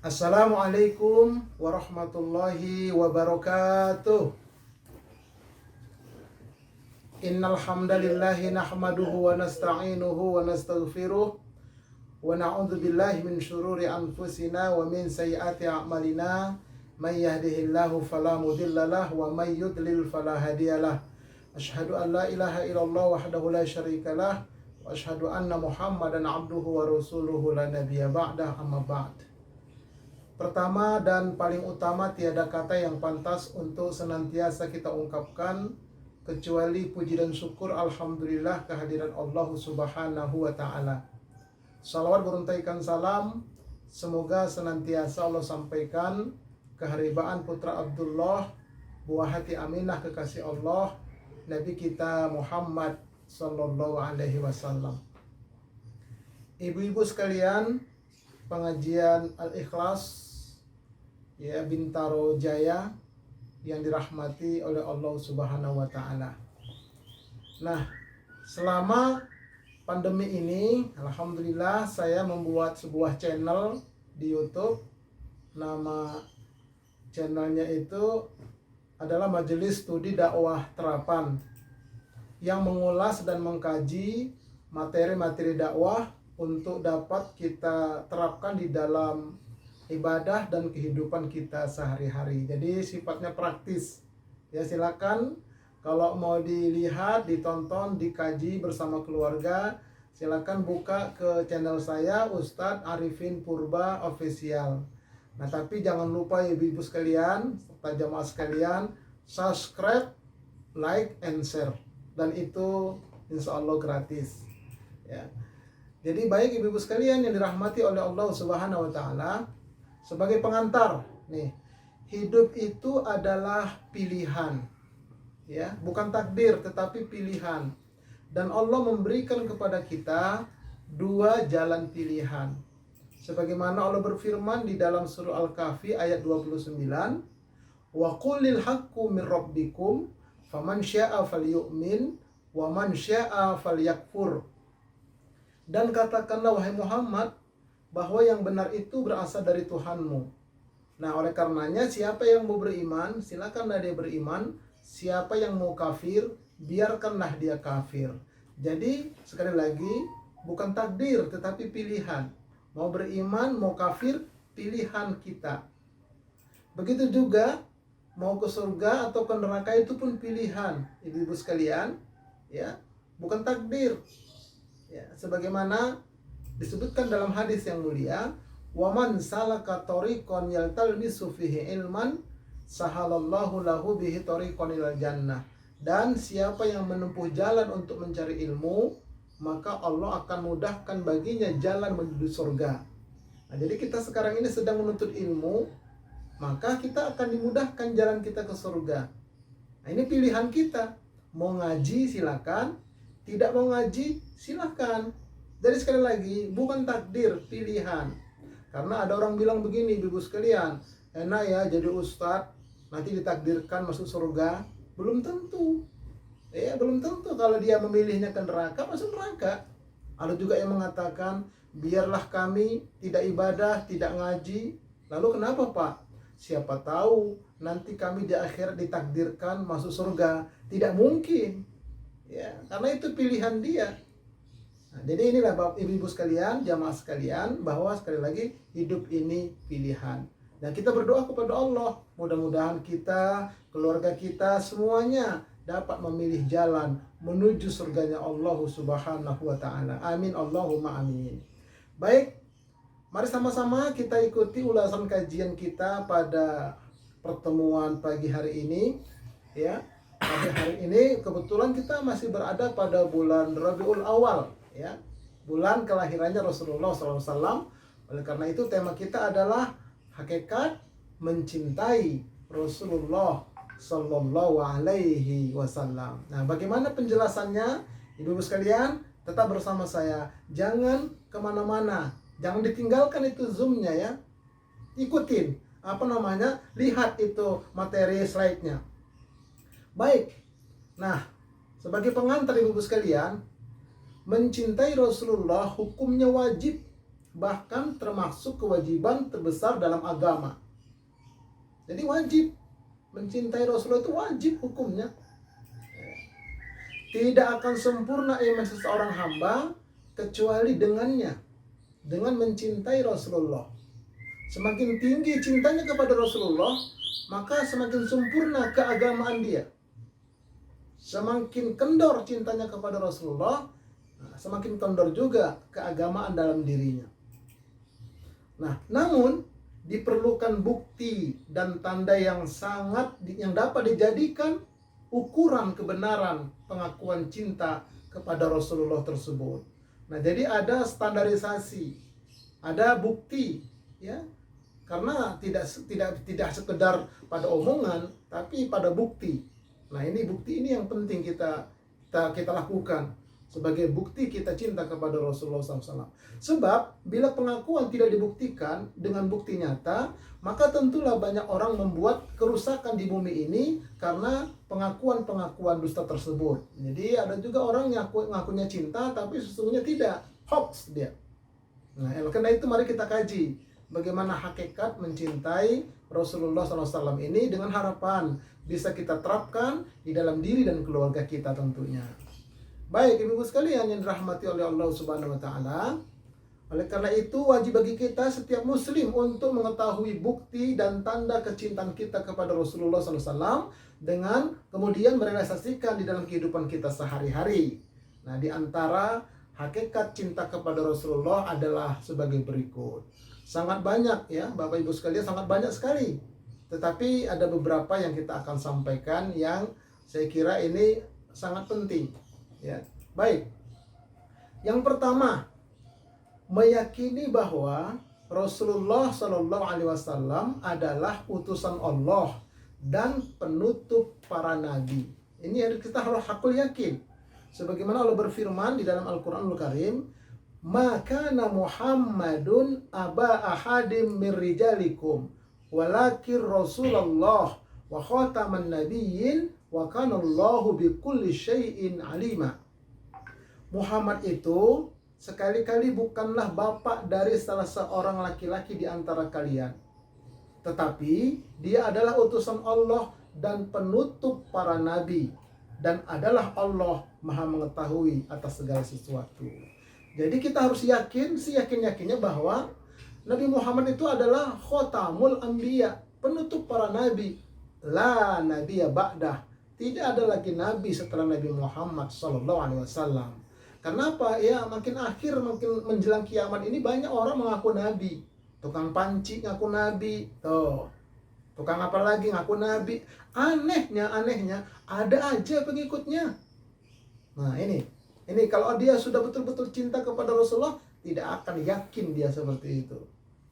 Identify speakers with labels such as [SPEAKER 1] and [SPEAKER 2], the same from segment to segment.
[SPEAKER 1] Assalamualaikum warahmatullahi wabarakatuh. Innal hamdalillahi nahmaduhu wa nasta'inuhu wa nastaghfiruh wa na'udzu billahi min syururi anfusina wa min sayyiati a'malina. May yahdihillahu fala mudhillalah wa may yudlil fala hadiyalah. Asyhadu an la ilaha illallah wahdahu la syarikalah wa asyhadu anna Muhammadan abduhu wa rasuluhu la nabiyya ba'dah, amma ba'd. Pertama dan paling utama, tiada kata yang pantas untuk senantiasa kita ungkapkan kecuali puji dan syukur alhamdulillah kehadiran Allah Subhanahu wa taala. Salawat beruntaikan salam semoga senantiasa Allah sampaikan keharibaan putra Abdullah, buah hati Aminah kekasih Allah, Nabi kita Muhammad sallallahu alaihi wasallam. Ibu-ibu sekalian, pengajian Al-Ikhlas ya Bintaro Jaya yang dirahmati oleh Allah Subhanahu wa taala. Nah, selama pandemi ini alhamdulillah saya membuat sebuah channel di YouTube. Nama channelnya itu adalah Majelis Studi Dakwah Terapan, yang mengulas dan mengkaji materi-materi dakwah untuk dapat kita terapkan di dalam ibadah dan kehidupan kita sehari-hari. Jadi sifatnya praktis. Ya, silakan kalau mau dilihat, ditonton, dikaji bersama keluarga, silakan buka ke channel saya Ustadz Arifin Purba Official. Nah, tapi jangan lupa ibu-ibu sekalian serta jamaah sekalian, subscribe, like, and share. Dan itu insya Allah gratis. Ya. Jadi baik ibu-ibu sekalian yang dirahmati oleh Allah Subhanahu wa taala, sebagai pengantar nih, hidup itu adalah pilihan. Ya, bukan takdir tetapi pilihan. Dan Allah memberikan kepada kita dua jalan pilihan. Sebagaimana Allah berfirman di dalam surah Al-Kahfi ayat 29, "Wa qulil haqqu mir rabbikum faman syaa'a falyu'min wa man syaa'a falyakfur." Dan katakanlah wahai Muhammad bahwa yang benar itu berasal dari Tuhanmu. Nah, oleh karenanya siapa yang mau beriman, silakanlah dia beriman. Siapa yang mau kafir, biarkanlah dia kafir. Jadi sekali lagi, bukan takdir tetapi pilihan. Mau beriman, mau kafir, pilihan kita. Begitu juga mau ke surga atau ke neraka itu pun pilihan, ibu-ibu sekalian, ya, bukan takdir. Ya, sebagaimana disebutkan dalam hadis yang mulia, "Waman salaka tariqan yaltalmisu fihi ilman, sahalallahu lahu bihi tariqan ilal jannah." Dan siapa yang menempuh jalan untuk mencari ilmu, maka Allah akan mudahkan baginya jalan menuju surga. Nah, jadi kita sekarang ini sedang menuntut ilmu, maka kita akan dimudahkan jalan kita ke surga. Nah, ini pilihan kita. Mau ngaji silakan, tidak mau ngaji silakan. Jadi sekali lagi, bukan takdir, pilihan. Karena ada orang bilang begini, ibu sekalian, enak ya jadi ustadz, nanti ditakdirkan masuk surga. Belum tentu. Ya, belum tentu. Kalau dia memilihnya ke neraka, masuk neraka. Ada juga yang mengatakan, biarlah kami tidak ibadah, tidak ngaji. Lalu kenapa Pak? Siapa tahu nanti kami di akhirat ditakdirkan masuk surga. Tidak mungkin. Ya, karena itu pilihan dia. Nah, jadi inilah Bapak Ibu sekalian, jamaah sekalian, bahwa sekali lagi hidup ini pilihan. Dan kita berdoa kepada Allah, mudah-mudahan kita, keluarga kita, semuanya dapat memilih jalan menuju surganya Allah Subhanahu wa taala. Amin Allahumma amin. Baik, mari sama-sama kita ikuti ulasan kajian kita pada pertemuan pagi hari ini. Ya, pada hari ini kebetulan kita masih berada pada bulan Rabiul Awal. Ya, bulan kelahirannya Rasulullah SAW. Oleh karena itu tema kita adalah hakikat mencintai Rasulullah Sallallahu Alaihi Wasallam. Nah, bagaimana penjelasannya, ibu-ibu sekalian? Tetap bersama saya. Jangan kemana-mana, jangan ditinggalkan itu zoomnya ya. Ikutin lihat itu materi slide-nya. Baik. Nah, sebagai pengantar ibu-ibu sekalian, mencintai Rasulullah hukumnya wajib bahkan termasuk kewajiban terbesar dalam agama. Jadi wajib mencintai Rasulullah, itu wajib hukumnya. Tidak akan sempurna iman seseorang hamba kecuali dengannya, dengan mencintai Rasulullah. Semakin tinggi cintanya kepada Rasulullah, maka semakin sempurna keagamaan dia. Semakin kendor cintanya kepada Rasulullah, semakin kendor juga keagamaan dalam dirinya. Nah, namun diperlukan bukti dan tanda yang dapat dijadikan ukuran kebenaran pengakuan cinta kepada Rasulullah tersebut. Nah, jadi ada standarisasi, ada bukti, ya. Karena tidak sekedar pada omongan, tapi pada bukti. Nah, ini bukti ini yang penting kita lakukan sebagai bukti kita cinta kepada Rasulullah SAW. Sebab bila pengakuan tidak dibuktikan dengan bukti nyata, maka tentulah banyak orang membuat kerusakan di bumi ini karena pengakuan-pengakuan dusta tersebut. Jadi ada juga orang yang ngakunya cinta tapi sesungguhnya tidak, hoax dia. Nah, karena itu mari kita kaji bagaimana hakikat mencintai Rasulullah SAW ini dengan harapan bisa kita terapkan di dalam diri dan keluarga kita tentunya. Baik, ibu sekalian yang dirahmati oleh Allah Subhanahu wa taala. Oleh karena itu wajib bagi kita setiap muslim untuk mengetahui bukti dan tanda kecintaan kita kepada Rasulullah SAW dengan kemudian merealisasikan di dalam kehidupan kita sehari-hari. Nah, di antara hakikat cinta kepada Rasulullah adalah sebagai berikut. Sangat banyak ya, Bapak Ibu sekalian, sangat banyak sekali. Tetapi ada beberapa yang kita akan sampaikan yang saya kira ini sangat penting. Ya, baik. Yang pertama, meyakini bahwa Rasulullah Shallallahu Alaihi Wasallam adalah utusan Allah dan penutup para nabi. Ini kita harus hakul yakin. Sebagaimana Allah berfirman di dalam Al-Quranul Karim, maka Muhammadun aba ahadim min rijalikum walakin Rasulullah wa khataman nabiyyin wa kana Allahu bikulli syai'in alima. Muhammad itu sekali-kali bukanlah bapak dari salah seorang laki-laki di antara kalian, tetapi dia adalah utusan Allah dan penutup para nabi, dan adalah Allah Maha mengetahui atas segala sesuatu. Jadi kita harus yakin, seyakin-yakinnya bahwa Nabi Muhammad itu adalah khotamul anbiya, penutup para nabi. La nabiyya ba'dah. Tidak ada lagi nabi setelah Nabi Muhammad sallallahu alaihi wasallam. Kenapa? Ya, makin akhir, makin menjelang kiamat ini banyak orang mengaku nabi. Tukang panci ngaku nabi. Tuh. Tukang apa lagi ngaku nabi. Anehnya ada aja pengikutnya. Nah, ini kalau dia sudah betul-betul cinta kepada Rasulullah, tidak akan yakin dia seperti itu.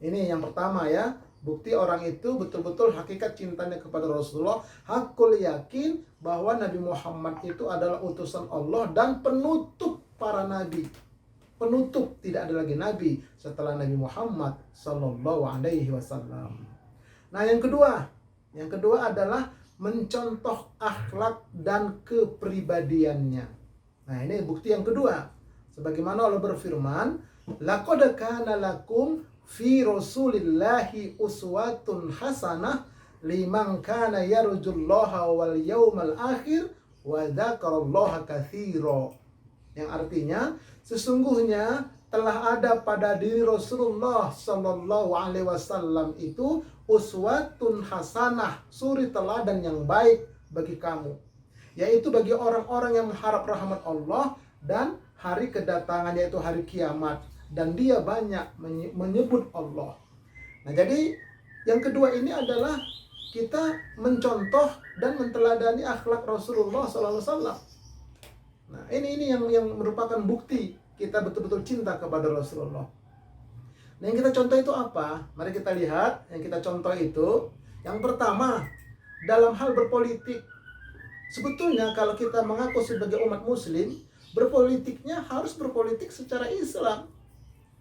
[SPEAKER 1] Ini yang pertama ya, bukti orang itu betul-betul hakikat cintanya kepada Rasulullah, hakul yakin bahwa Nabi Muhammad itu adalah utusan Allah dan penutup para nabi. Penutup, tidak ada lagi nabi setelah Nabi Muhammad sallallahu alaihi wasallam. Nah, yang kedua adalah mencontoh akhlak dan kepribadiannya. Nah, ini bukti yang kedua. Sebagaimana Allah berfirman, laqad kana lakum fi rasulillahi uswatun hasanah liman kana yarjullaha wal yawmal akhir wa dzakarallaha katsira. Yang artinya, sesungguhnya telah ada pada diri Rasulullah sallallahu alaihi wasallam itu uswatun hasanah, suri teladan yang baik bagi kamu, yaitu bagi orang-orang yang mengharap rahmat Allah dan hari kedatangan, yaitu hari kiamat, dan dia banyak menyebut Allah. Nah, jadi yang kedua ini adalah kita mencontoh dan menteladani akhlak Rasulullah SAW. Nah, ini yang merupakan bukti kita betul-betul cinta kepada Rasulullah. Nah, yang kita contoh itu apa? Mari kita lihat yang kita contoh itu. Yang pertama, dalam hal berpolitik. Sebetulnya kalau kita mengaku sebagai umat muslim, berpolitiknya harus berpolitik secara Islam.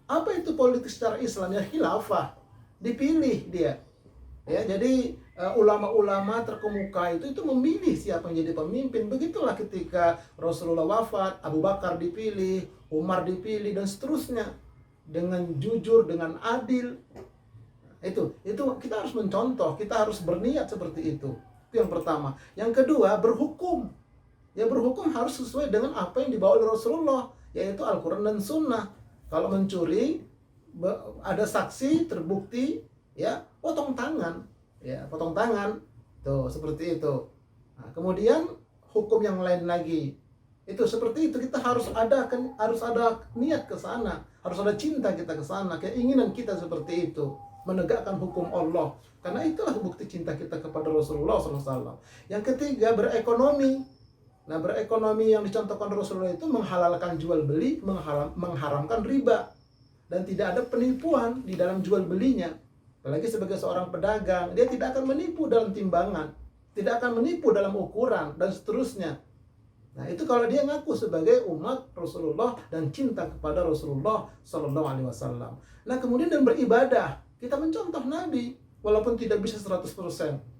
[SPEAKER 1] Apa itu politik secara Islam? Ya, khilafah. Dipilih dia. Ya, jadi ulama-ulama terkemuka itu memilih siapa yang jadi pemimpin. Begitulah ketika Rasulullah wafat, Abu Bakar dipilih, Umar dipilih, dan seterusnya. dengan jujur, dengan adil. Itu kita harus mencontoh, kita harus berniat seperti itu. Itu yang pertama. Yang kedua, berhukum. Ya, berhukum harus sesuai dengan apa yang dibawa oleh Rasulullah, yaitu Al-Quran dan Sunnah. Kalau mencuri, ada saksi terbukti, ya potong tangan, tuh seperti itu. Nah, kemudian hukum yang lain lagi, itu seperti itu. Kita harus ada niat ke sana, harus ada cinta kita ke sana, keinginan kita seperti itu, menegakkan hukum Allah, karena itulah bukti cinta kita kepada Rasulullah SAW. Yang ketiga, berekonomi. Nah, berekonomi yang dicontohkan Rasulullah itu menghalalkan jual beli, mengharamkan riba, dan tidak ada penipuan di dalam jual belinya. Apalagi sebagai seorang pedagang, dia tidak akan menipu dalam timbangan, tidak akan menipu dalam ukuran, dan seterusnya. Nah, itu kalau dia ngaku sebagai umat Rasulullah dan cinta kepada Rasulullah SAW. Nah, kemudian dan beribadah, kita mencontoh Nabi, walaupun tidak bisa 100%.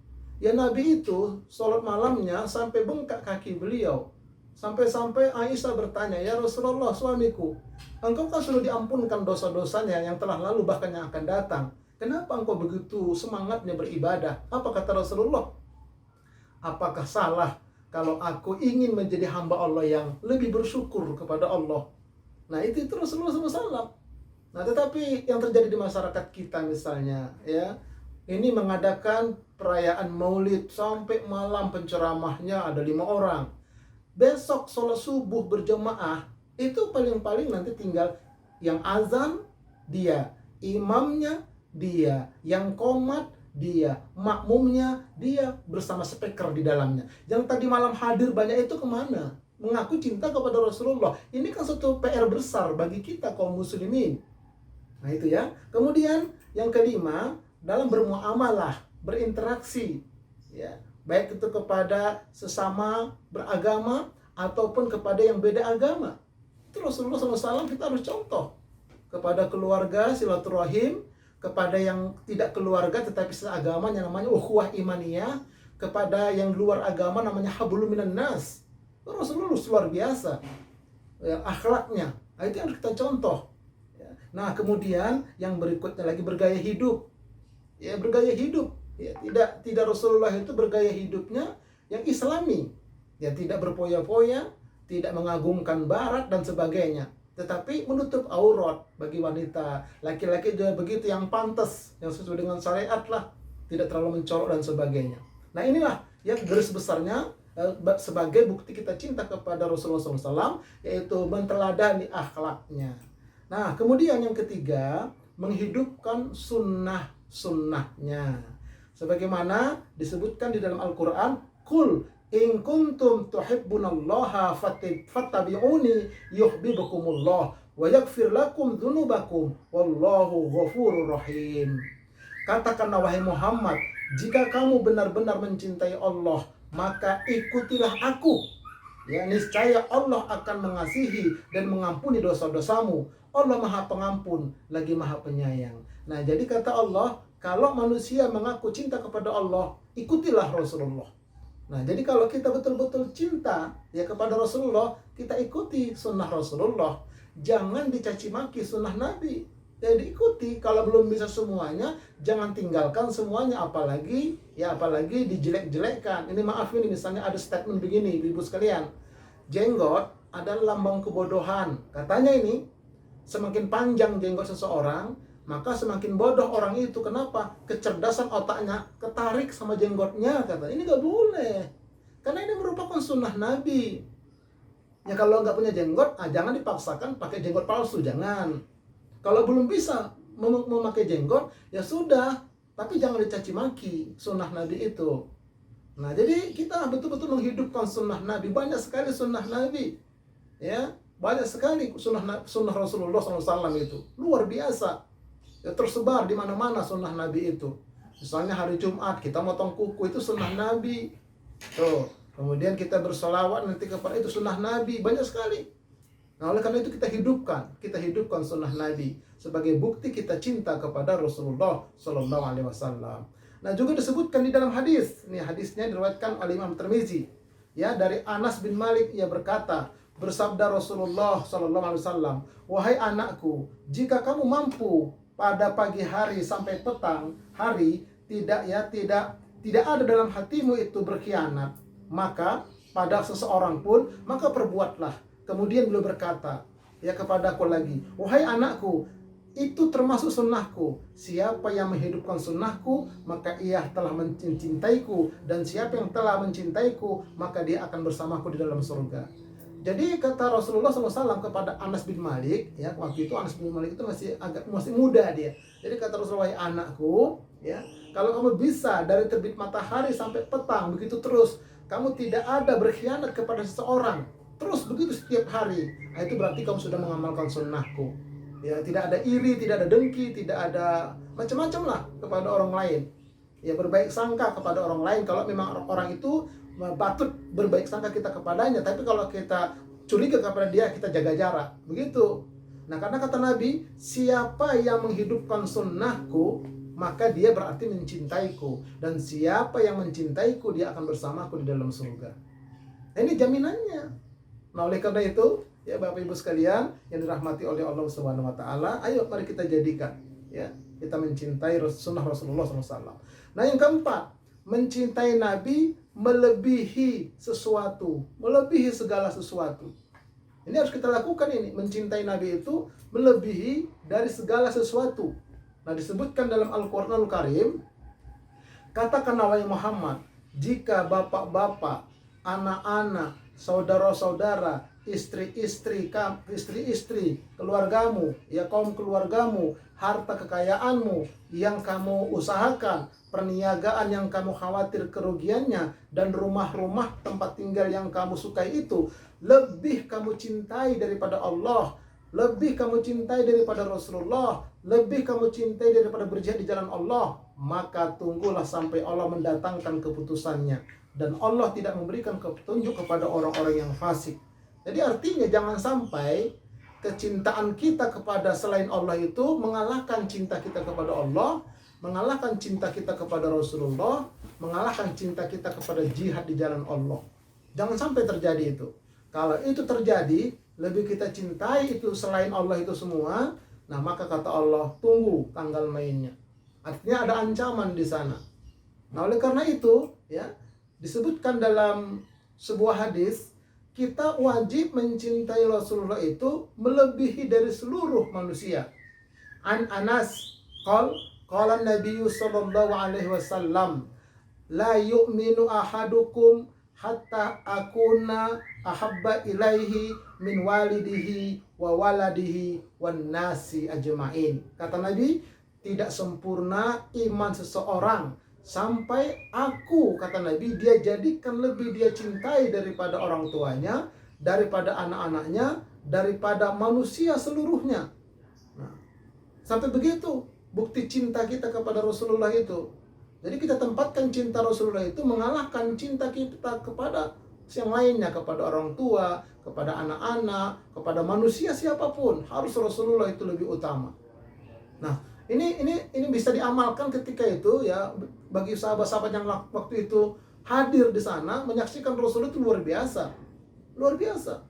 [SPEAKER 1] Ya, Nabi itu sholat malamnya sampai bengkak kaki beliau. Sampai-sampai Aisyah bertanya, "Ya Rasulullah, suamiku, engkau kan sudah diampunkan dosa-dosanya yang telah lalu bahkan yang akan datang. Kenapa engkau begitu semangatnya beribadah?" Apa kata Rasulullah? "Apakah salah kalau aku ingin menjadi hamba Allah yang lebih bersyukur kepada Allah?" Nah, itu Rasulullah SAW. Nah, tetapi yang terjadi di masyarakat kita misalnya, ya, ini mengadakan perayaan Maulid sampai malam, penceramahnya ada 5 orang. Besok sholat subuh berjamaah, itu paling-paling nanti tinggal yang azan dia, imamnya dia, yang qomat dia, makmumnya dia, bersama speaker di dalamnya. Yang tadi malam hadir banyak itu kemana? Mengaku cinta kepada Rasulullah. Ini kan suatu PR besar bagi kita kaum muslimin. Nah, itu ya. Kemudian yang kelima, dalam bermuamalah, berinteraksi, ya, baik itu kepada sesama beragama ataupun kepada yang beda agama. Itu Rasulullah SAW kita harus contoh. Kepada keluarga silaturahim, kepada yang tidak keluarga tetapi seagama yang namanya ukhuwah imaniyah, kepada yang luar agama namanya hablum minan nas. Rasulullah luar biasa ya, akhlaknya. Nah, itu yang harus kita contoh. Nah, kemudian yang berikutnya lagi bergaya hidup. Ya, bergaya hidup. Ya, tidak Rasulullah itu bergaya hidupnya yang Islami. Ya, tidak berpoya-poya, tidak mengagungkan barat dan sebagainya. Tetapi menutup aurat bagi wanita. Laki-laki juga begitu, yang pantas, yang sesuai dengan syariat lah. Tidak terlalu mencolok dan sebagainya. Nah, inilah yang garis besarnya sebagai bukti kita cinta kepada Rasulullah SAW, yaitu menteladani akhlaknya. Nah, kemudian yang ketiga, menghidupkan sunnahnya. Sebagaimana disebutkan di dalam Al-Quran, "Qul in kuntum tuhibbunallaha fattabi'uni yuhibbukumullah wa yaghfir lakum dzunubakum wallahu ghafurur rahim." Katakanlah wahai Muhammad, jika kamu benar-benar mencintai Allah, maka ikutilah aku. Ya, niscaya Allah akan mengasihi dan mengampuni dosa-dosamu. Allah Maha Pengampun lagi Maha Penyayang. Nah, jadi kata Allah, kalau manusia mengaku cinta kepada Allah, ikutilah Rasulullah. Nah, jadi kalau kita betul-betul cinta ya kepada Rasulullah, kita ikuti sunnah Rasulullah. Jangan dicaci maki sunnah Nabi. Ya, diikuti. Kalau belum bisa semuanya, jangan tinggalkan semuanya, apalagi dijelek-jelekkan. Ini maaf, ini misalnya ada statement begini, ibu sekalian. Jenggot adalah lambang kebodohan. Katanya ini, semakin panjang jenggot seseorang, maka semakin bodoh orang itu. Kenapa? Kecerdasan otaknya ketarik sama jenggotnya, kata. Ini gak boleh. Karena ini merupakan sunnah Nabi. Ya, kalau nggak punya jenggot, jangan dipaksakan pakai jenggot palsu, jangan. Kalau belum bisa memakai jenggot, ya sudah, tapi jangan dicaci maki sunnah Nabi itu. Nah, jadi kita betul-betul menghidupkan sunnah Nabi. Banyak sekali sunnah Nabi, ya, banyak sekali sunnah Rasulullah SAW itu luar biasa. Ya, tersebar di mana-mana sunnah Nabi itu. Misalnya hari Jumat kita motong kuku, itu sunnah Nabi. Tuh, kemudian kita bersolawat nanti kepada, itu sunnah Nabi, banyak sekali. Nah, oleh karena itu kita hidupkan sunnah Nabi sebagai bukti kita cinta kepada Rasulullah SAW. Nah, juga disebutkan di dalam hadis. Ini hadisnya diriwayatkan oleh Imam Tirmizi. Ya, dari Anas bin Malik, ia berkata, Bersabda Rasulullah sallallahu alaihi wasallam, "Wahai anakku, jika kamu mampu pada pagi hari sampai petang hari tidak ada dalam hatimu itu berkhianat, maka pada seseorang pun, maka perbuatlah." Kemudian beliau berkata, ya kepadaku lagi, "Wahai anakku, itu termasuk sunnahku. Siapa yang menghidupkan sunnahku, maka ia telah mencintaiku. Dan siapa yang telah mencintaiku, maka dia akan bersamaku di dalam surga." Jadi kata Rasulullah SAW kepada Anas bin Malik, ya waktu itu Anas bin Malik itu masih muda dia. Jadi kata Rasulullah, "Wahai anakku, ya kalau kamu bisa dari terbit matahari sampai petang begitu terus, kamu tidak ada berkhianat kepada seseorang, terus begitu setiap hari, nah itu berarti kamu sudah mengamalkan sunnahku. Ya, tidak ada iri, tidak ada dengki, tidak ada macam-macam lah kepada orang lain. Ya, berbaik sangka kepada orang lain kalau memang orang itu patut berbaik sangka kita kepadanya, tapi kalau kita curiga kepada dia, kita jaga jarak. Begitu. Nah, karena kata Nabi, siapa yang menghidupkan sunnahku, maka dia berarti mencintaiku. Dan siapa yang mencintaiku, dia akan bersamaku di dalam surga. Nah, ini jaminannya. Nah, oleh karena itu, ya Bapak Ibu sekalian yang dirahmati oleh Allah Subhanahu wa taala, ayo mari kita jadikan, ya, kita mencintai sunnah Rasulullah SAW. Nah, yang keempat, mencintai Nabi melebihi sesuatu, melebihi segala sesuatu. Ini harus kita lakukan ini, mencintai Nabi itu melebihi dari segala sesuatu. Nah, disebutkan dalam Al-Qur'anul Karim, katakan wahai Muhammad, jika bapak-bapak, anak-anak, saudara-saudara, istri-istri, keluargamu, ya kaum keluargamu, harta kekayaanmu yang kamu usahakan, perniagaan yang kamu khawatir kerugiannya, dan rumah-rumah tempat tinggal yang kamu sukai itu lebih kamu cintai daripada Allah, lebih kamu cintai daripada Rasulullah, lebih kamu cintai daripada berjihad di jalan Allah, maka tunggulah sampai Allah mendatangkan keputusannya. Dan Allah tidak memberikan petunjuk kepada orang-orang yang fasik. Jadi artinya jangan sampai kecintaan kita kepada selain Allah itu mengalahkan cinta kita kepada Allah, mengalahkan cinta kita kepada Rasulullah, mengalahkan cinta kita kepada jihad di jalan Allah. Jangan sampai terjadi itu. Kalau itu terjadi, lebih kita cintai itu selain Allah itu semua, nah maka kata Allah, tunggu tanggal mainnya. Artinya ada ancaman di sana. Nah, oleh karena itu, ya, disebutkan dalam sebuah hadis, kita wajib mencintai Rasulullah itu melebihi dari seluruh manusia. An Anas qala Nabi sallallahu alaihi wasallam, la yu'minu ahadukum hatta akuna ahabba ilaihi min walidihi wa waladihi wan nasi ajma'in. Kata Nabi, tidak sempurna iman seseorang sampai aku, kata Nabi, dia jadikan lebih dia cintai daripada orang tuanya, daripada anak-anaknya, daripada manusia seluruhnya. Nah, sampai begitu bukti cinta kita kepada Rasulullah itu. Jadi kita tempatkan cinta Rasulullah itu mengalahkan cinta kita kepada yang lainnya, kepada orang tua, kepada anak-anak, kepada manusia siapapun. Harus Rasulullah itu lebih utama. Nah, ini bisa diamalkan ketika itu, ya, bagi sahabat-sahabat yang waktu itu hadir di sana menyaksikan Rasulullah itu luar biasa. Luar biasa.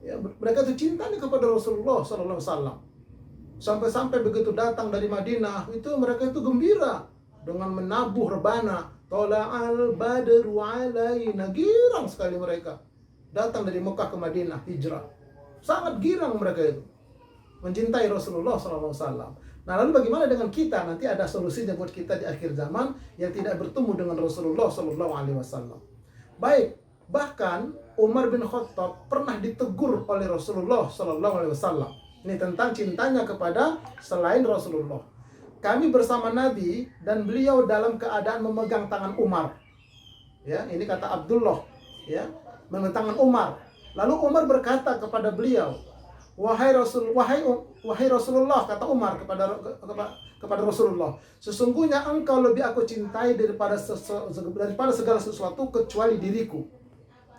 [SPEAKER 1] Ya, mereka itu cinta nih kepada Rasulullah sallallahu alaihi wasallam. Sampai-sampai begitu datang dari Madinah, itu mereka itu gembira dengan menabuh rebana, tola'al badru alaina, girang sekali mereka. Datang dari Mekah ke Madinah hijrah. Sangat girang mereka itu mencintai Rasulullah sallallahu alaihi wasallam. Nah, lalu bagaimana dengan kita? Nanti ada solusinya buat kita di akhir zaman yang tidak bertemu dengan Rasulullah sallallahu alaihi wasallam. Baik, bahkan Umar bin Khattab pernah ditegur oleh Rasulullah sallallahu alaihi wasallam. Ini tentang cintanya kepada selain Rasulullah. Kami bersama Nabi dan beliau dalam keadaan memegang tangan Umar. Ya, ini kata Abdullah, ya, memegang tangan Umar. Lalu Umar berkata kepada beliau, Wahai Rasulullah, kata Umar kepada Rasulullah, sesungguhnya engkau lebih aku cintai daripada segala sesuatu kecuali diriku.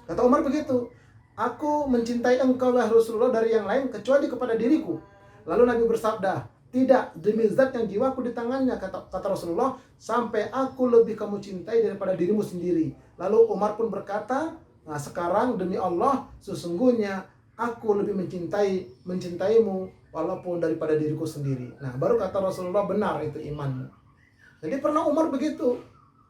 [SPEAKER 1] Kata Umar begitu, aku mencintai engkau wahai Rasulullah dari yang lain kecuali kepada diriku. Lalu Nabi bersabda, tidak, demi zat yang jiwaku di tangannya, kata Rasulullah, sampai aku lebih kamu cintai daripada dirimu sendiri. Lalu Umar pun berkata, nah sekarang demi Allah, sesungguhnya aku lebih mencintaimu walaupun daripada diriku sendiri. Nah, baru kata Rasulullah, benar itu imanmu. Jadi pernah Umar begitu.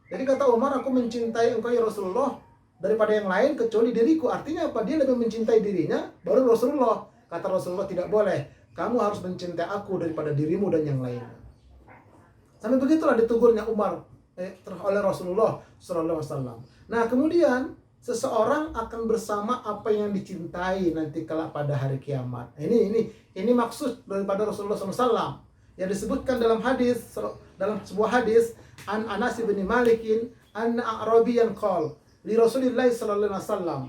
[SPEAKER 1] Jadi kata Umar, aku mencintai engkau ya Rasulullah daripada yang lain kecuali diriku. Artinya apa? Dia lebih mencintai dirinya, baru Rasulullah. Kata Rasulullah, tidak boleh. Kamu harus mencintai aku daripada dirimu dan yang lain. Sampai begitulah ditugurnya Umar oleh Rasulullah SAW. Nah, kemudian seseorang akan bersama apa yang dicintai nanti kala pada hari kiamat. Ini maksud daripada Rasulullah SAW yang disebutkan dalam sebuah hadis an Anas bin Malikin an A'rabiyan qol li Rasulillah sallallahu alaihi wasallam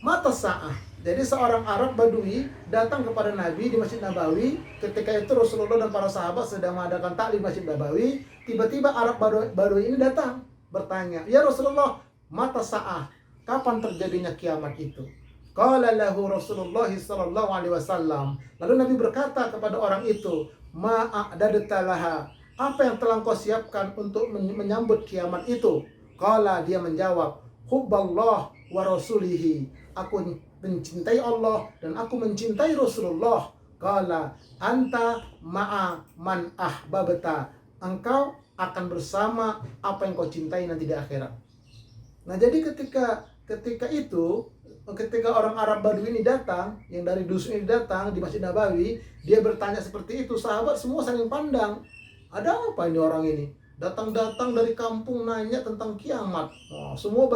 [SPEAKER 1] mata sa'ah. Jadi seorang Arab Badui datang kepada Nabi di Masjid Nabawi. Ketika itu Rasulullah dan para sahabat sedang mengadakan taklim Masjid Nabawi. Tiba-tiba Arab Badui ini datang bertanya, "Ya Rasulullah, mata sa'ah? Kapan terjadinya kiamat itu?" Qala lahu Rasulullah sallallahu alaihi wasallam. Lalu Nabi berkata kepada orang itu, "Ma'adadta laha?" Apa yang telah kau siapkan untuk menyambut kiamat itu? Qala, dia menjawab, "Hubballah wa rasulihi." Aku mencintai Allah dan aku mencintai Rasulullah. Qala, "Anta ma'a man ahbabta." Engkau akan bersama apa yang kau cintai nanti di akhirat. Nah, jadi ketika orang Arab Badui ini datang, yang dari dusun ini datang di Masjid Nabawi, dia bertanya seperti itu, sahabat semua saling pandang. Ada apa ini orang ini? Datang-datang dari kampung nanya tentang kiamat. Semua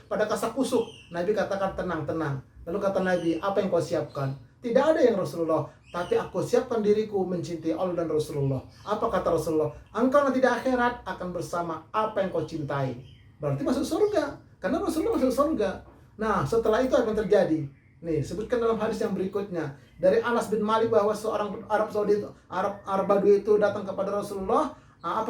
[SPEAKER 1] pada kasak-kusuk. Nabi katakan, tenang. Lalu kata Nabi, apa yang kau siapkan? Tidak ada yang Rasulullah, tapi aku siapkan diriku mencintai Allah dan Rasulullah. Apa kata Rasulullah? Engkau nanti di akhirat akan bersama apa yang kau cintai. Berarti masuk surga. Karena Rasulullah masuk surga. Nah, setelah itu apa yang terjadi? Nih, sebutkan dalam hadis yang berikutnya. Dari Anas bin Malik bahwa seorang Arab Badui itu datang kepada Rasulullah. Apa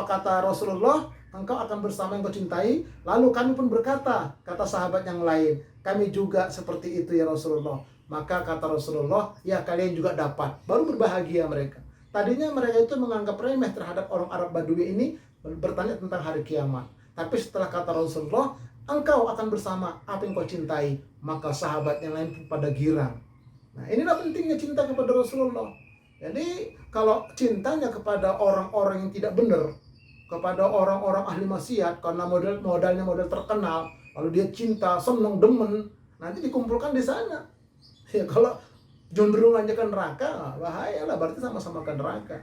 [SPEAKER 1] kata Rasulullah? Engkau akan bersama yang kau cintai. Lalu kami pun berkata, kata sahabat yang lain, kami juga seperti itu ya Rasulullah. Maka kata Rasulullah, ya kalian juga dapat. Baru berbahagia mereka. Tadinya mereka itu menganggap remeh terhadap orang Arab Badui ini bertanya tentang hari kiamat. Tapi setelah kata Rasulullah, engkau akan bersama apa yang kau cintai, maka sahabat yang lain pun pada girang. Nah, inilah pentingnya cinta kepada Rasulullah. Jadi kalau cintanya kepada orang-orang yang tidak benar, kepada orang-orang ahli maksiat, karena modalnya modal terkenal, lalu dia cinta, senang, demen, nanti dikumpulkan di sana. Ya kalau junderungannya ke neraka, bahaya lah, berarti sama-sama ke neraka.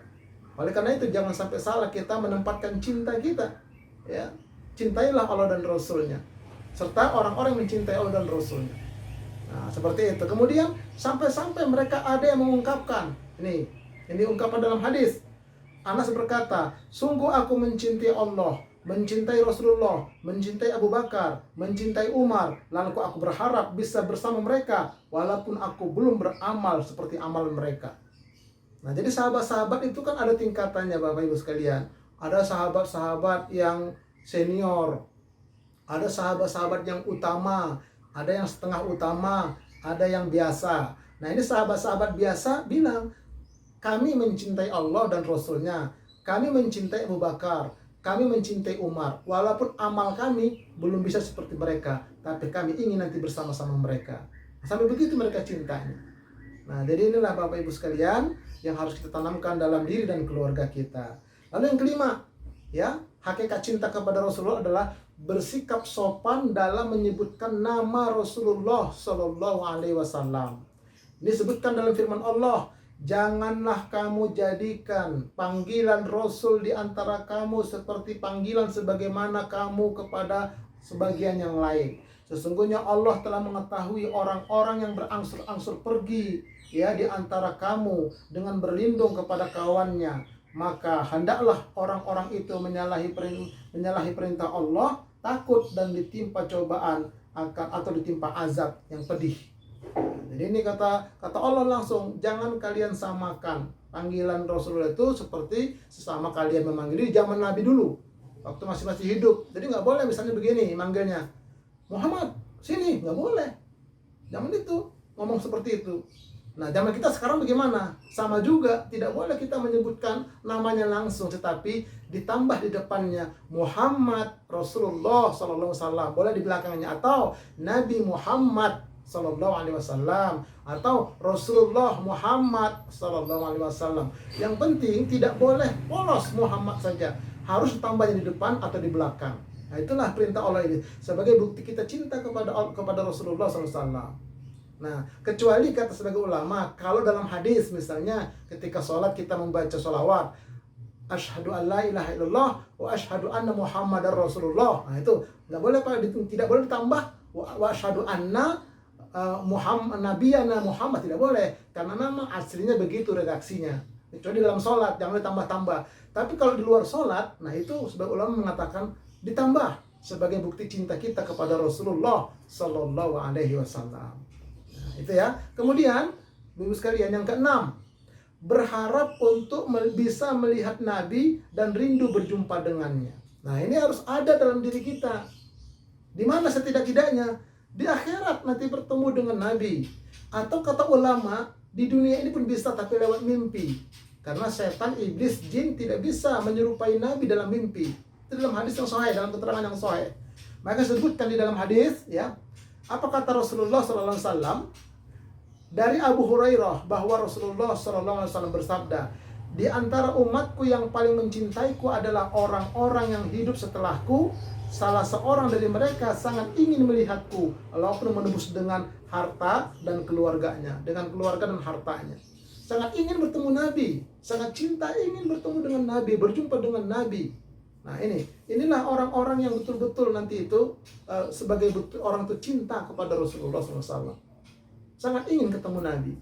[SPEAKER 1] Oleh karena itu jangan sampai salah kita menempatkan cinta kita. Ya, cintailah Allah dan Rasulnya, serta orang-orang yang mencintai Allah dan Rasulnya. Nah, seperti itu. Kemudian sampai-sampai mereka ada yang mengungkapkan, ini ungkapan dalam hadis. Anas berkata, sungguh aku mencintai Allah, mencintai Rasulullah, mencintai Abu Bakar, mencintai Umar. Lalu aku berharap bisa bersama mereka, walaupun aku belum beramal seperti amal mereka. Nah, jadi sahabat-sahabat itu kan ada tingkatannya, Bapak Ibu sekalian. Ada sahabat-sahabat yang senior, ada sahabat-sahabat yang utama, ada yang setengah utama, ada yang biasa. Nah, ini sahabat-sahabat biasa bilang, kami mencintai Allah dan Rasulnya, kami mencintai Abu Bakar, kami mencintai Umar. Walaupun amal kami belum bisa seperti mereka, tapi kami ingin nanti bersama-sama mereka. Sampai begitu mereka cintanya. Nah, jadi inilah Bapak Ibu sekalian yang harus kita tanamkan dalam diri dan keluarga kita. Lalu yang kelima, ya, hakikat cinta kepada Rasulullah adalah bersikap sopan dalam menyebutkan nama Rasulullah Shallallahu Alaihi Wasallam. Ini disebutkan dalam firman Allah, janganlah kamu jadikan panggilan Rasul di antara kamu seperti panggilan sebagaimana kamu kepada sebagian yang lain. Sesungguhnya Allah telah mengetahui orang-orang yang berangsur-angsur pergi ya di antara kamu dengan berlindung kepada kawannya. Maka hendaklah orang-orang itu menyalahi perintah Allah, takut dan ditimpa cobaan atau ditimpa azab yang pedih. Jadi ini kata Allah langsung, jangan kalian samakan panggilan Rasulullah itu seperti sesama kalian memanggil. Di zaman Nabi dulu, waktu masih hidup. Jadi nggak boleh misalnya begini manggilnya, Muhammad, sini, nggak boleh. Zaman itu ngomong seperti itu. Nah, zaman kita sekarang bagaimana? Sama juga, tidak boleh kita menyebutkan namanya langsung, tetapi ditambah di depannya Muhammad Rasulullah SAW. Boleh di belakangnya, atau Nabi Muhammad sallallahu alaihi wasallam atau Rasulullah Muhammad sallallahu alaihi wasallam. Yang penting tidak boleh polos Muhammad saja, harus tambahnya di depan atau di belakang. Nah, itulah perintah Allah ini sebagai bukti kita cinta kepada Rasulullah SAW. Nah, kecuali kata sebagai ulama, kalau dalam hadis misalnya ketika sholat kita membaca sholawat, asyhadu an la ilaha illallah wa asyhadu anna muhammadar rasulullah. Nah, itu nggak boleh, Pak, tidak boleh ditambah wa asyhadu anna Muhammad nabiyana Muhammad, tidak boleh, karena nama aslinya begitu redaksinya. Kecuali dalam sholat jangan ditambah-tambah. Tapi kalau di luar sholat, nah itu sebagai ulama mengatakan ditambah sebagai bukti cinta kita kepada Rasulullah Sallallahu Alaihi Wasallam. Nah, itu ya. Kemudian, Ibu sekalian, yang keenam, berharap untuk bisa melihat Nabi dan rindu berjumpa dengannya. Nah, ini harus ada dalam diri kita. Di mana setidak-tidaknya di akhirat nanti bertemu dengan Nabi. Atau kata ulama, di dunia ini pun bisa tapi lewat mimpi. Karena setan, iblis, jin tidak bisa menyerupai Nabi dalam mimpi. Itu dalam hadis yang sahih, dalam keterangan yang sahih. Maka disebutkan di dalam hadis, ya, apa kata Rasulullah SAW dari Abu Hurairah bahwa Rasulullah SAW bersabda, di antara umatku yang paling mencintaiku adalah orang-orang yang hidup setelahku. Salah seorang dari mereka sangat ingin melihatku, walaupun menembus dengan harta dan keluarganya, dengan keluarga dan hartanya. Sangat ingin bertemu Nabi, sangat cinta ingin bertemu dengan Nabi, berjumpa dengan Nabi. Nah, inilah orang-orang yang betul-betul nanti itu sebagai orang itu cinta kepada Rasulullah SAW. Sangat ingin ketemu Nabi,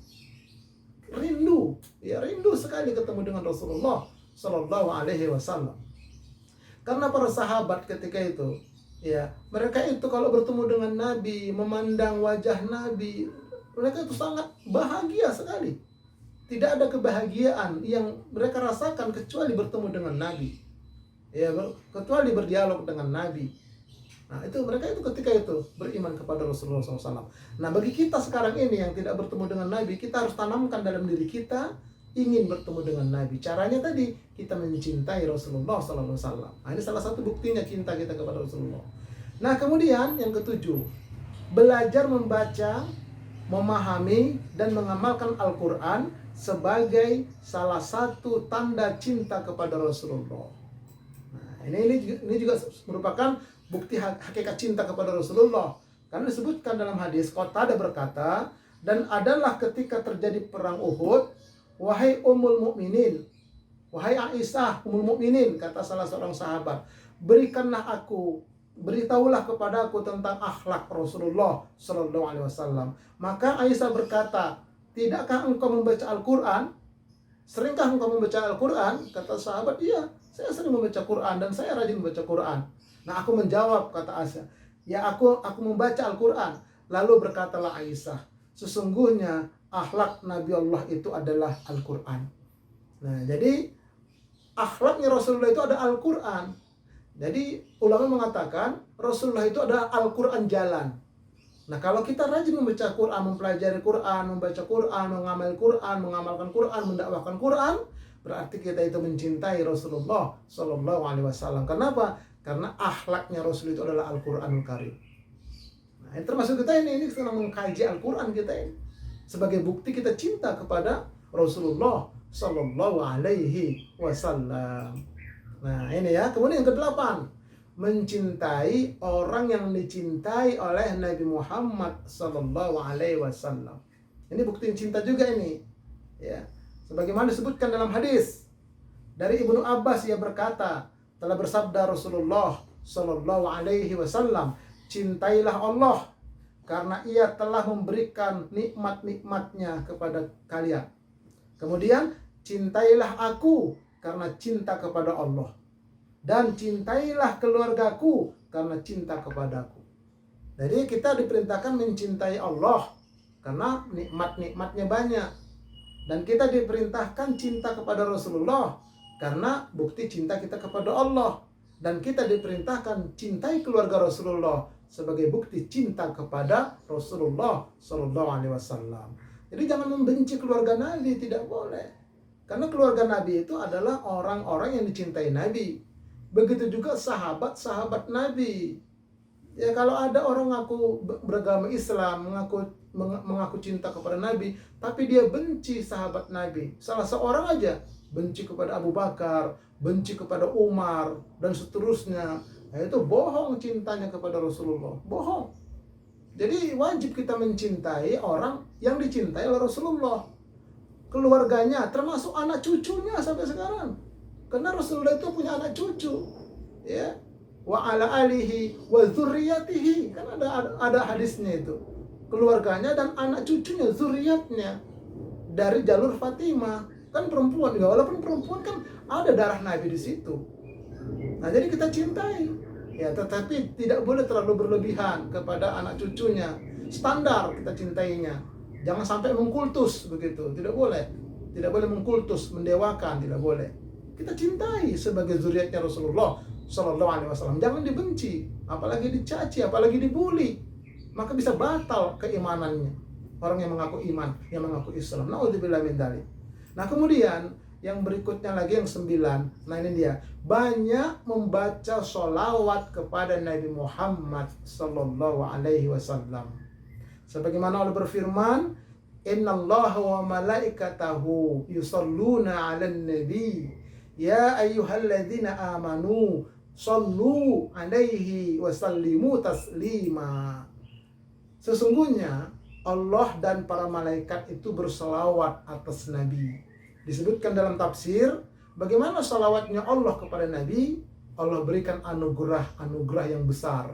[SPEAKER 1] rindu, ya, rindu sekali ketemu dengan Rasulullah Sallallahu Alaihi Wasallam. Karena para sahabat ketika itu, ya, mereka itu kalau bertemu dengan Nabi, memandang wajah Nabi, mereka itu sangat bahagia sekali. Tidak ada kebahagiaan yang mereka rasakan kecuali bertemu dengan Nabi. Ya, kecuali berdialog dengan Nabi. Nah, itu mereka itu ketika itu beriman kepada Rasulullah SAW. Nah, bagi kita sekarang ini yang tidak bertemu dengan Nabi, kita harus tanamkan dalam diri kita ingin bertemu dengan Nabi. Caranya tadi kita mencintai Rasulullah SAW. Nah, ini salah satu buktinya cinta kita kepada Rasulullah. Nah, kemudian yang ketujuh, belajar membaca, memahami dan mengamalkan Al-Quran sebagai salah satu tanda cinta kepada Rasulullah. Ini juga merupakan bukti hakikat cinta kepada Rasulullah. Karena disebutkan dalam hadis, Qatadah berkata, dan adalah ketika terjadi perang Uhud, wahai Ummul Mukminin, wahai Aisyah Ummul Mukminin, kata salah seorang sahabat, beritahulah kepadaku tentang akhlak Rasulullah Sallallahu Alaihi Wasallam. Maka Aisyah berkata, tidakkah engkau membaca Al-Quran? Seringkah engkau membaca Al-Quran? Kata sahabat, iya, saya sering membaca Quran dan saya rajin membaca Quran. Nah, aku menjawab, kata Aisyah, ya, aku membaca Al-Quran. Lalu berkatalah Aisyah, sesungguhnya akhlak Nabi Allah itu adalah Al-Quran. Nah, jadi akhlaknya Rasulullah itu ada Al-Quran. Jadi ulama mengatakan Rasulullah itu adalah Al-Quran jalan. Nah, kalau kita rajin membaca Quran, mempelajari Quran, membaca Quran, mengamal Quran, mengamalkan Quran, mendakwahkan Quran, berarti kita itu mencintai Rasulullah Sallallahu Alaihi Wasallam. Kenapa? Karena akhlaknya Rasul itu adalah Al-Quranul Karim. Nah, termasuk kita ini sedang mengkaji Al-Quran kita ini sebagai bukti kita cinta kepada Rasulullah Sallallahu Alaihi Wasallam. Nah, ini ya. Kemudian yang ke-8, mencintai orang yang dicintai oleh Nabi Muhammad Sallallahu Alaihi Wasallam. Ini bukti cinta juga ini, ya. Sebagaimana disebutkan dalam hadis dari Ibnu Abbas, ia berkata, telah bersabda Rasulullah Sallallahu Alaihi Wasallam, cintailah Allah karena ia telah memberikan nikmat-nikmatnya kepada kalian. Kemudian cintailah aku karena cinta kepada Allah. Dan cintailah keluargaku karena cinta kepadaku. Jadi kita diperintahkan mencintai Allah karena nikmat-nikmatnya banyak. Dan kita diperintahkan cinta kepada Rasulullah karena bukti cinta kita kepada Allah. Dan kita diperintahkan cintai keluarga Rasulullah sebagai bukti cinta kepada Rasulullah Sallallahu Alaihi Wasallam. Jadi jangan membenci keluarga Nabi, tidak boleh. Karena keluarga Nabi itu adalah orang-orang yang dicintai Nabi. Begitu juga sahabat-sahabat Nabi. Ya kalau ada orang ngaku beragama Islam, mengaku cinta kepada Nabi, tapi dia benci sahabat Nabi. Salah seorang aja benci kepada Abu Bakar, benci kepada Umar, dan seterusnya. Nah, itu bohong cintanya kepada Rasulullah. Bohong. Jadi wajib kita mencintai orang yang dicintai oleh Rasulullah. Keluarganya, termasuk anak cucunya sampai sekarang. Karena Rasulullah itu punya anak cucu. Ya. Wa ala alihi wa dzurriyyatihi, kan ada hadisnya itu, keluarganya dan anak cucunya, zuriatnya dari jalur Fatimah, kan perempuan ya, walaupun perempuan kan ada darah Nabi di situ. Nah jadi kita cintai ya, tetapi tidak boleh terlalu berlebihan kepada anak cucunya. Standar kita cintainya, jangan sampai mengkultus begitu, tidak boleh mengkultus, mendewakan, tidak boleh. Kita cintai sebagai zuriatnya Rasulullah Sallallahu Alaihi Wasallam. Jangan dibenci, apalagi dicaci, apalagi dibully. Maka bisa batal keimanannya. Orang yang mengaku iman, yang mengaku Islam. Naudzubillah min dzalik. Nah kemudian yang berikutnya lagi yang 9. Nah ini dia. Banyak membaca sholawat kepada Nabi Muhammad Sallallahu Alaihi Wasallam. Sebagaimana Allah berfirman, Innallaha wa malaikatahu yusalluna 'alan nabi. Ya ayyuhalladzina amanu sallu alaihi wasallimu taslima. Sesungguhnya Allah dan para malaikat itu berselawat atas Nabi. Disebutkan dalam tafsir, bagaimana salawatnya Allah kepada Nabi? Allah berikan anugerah yang besar.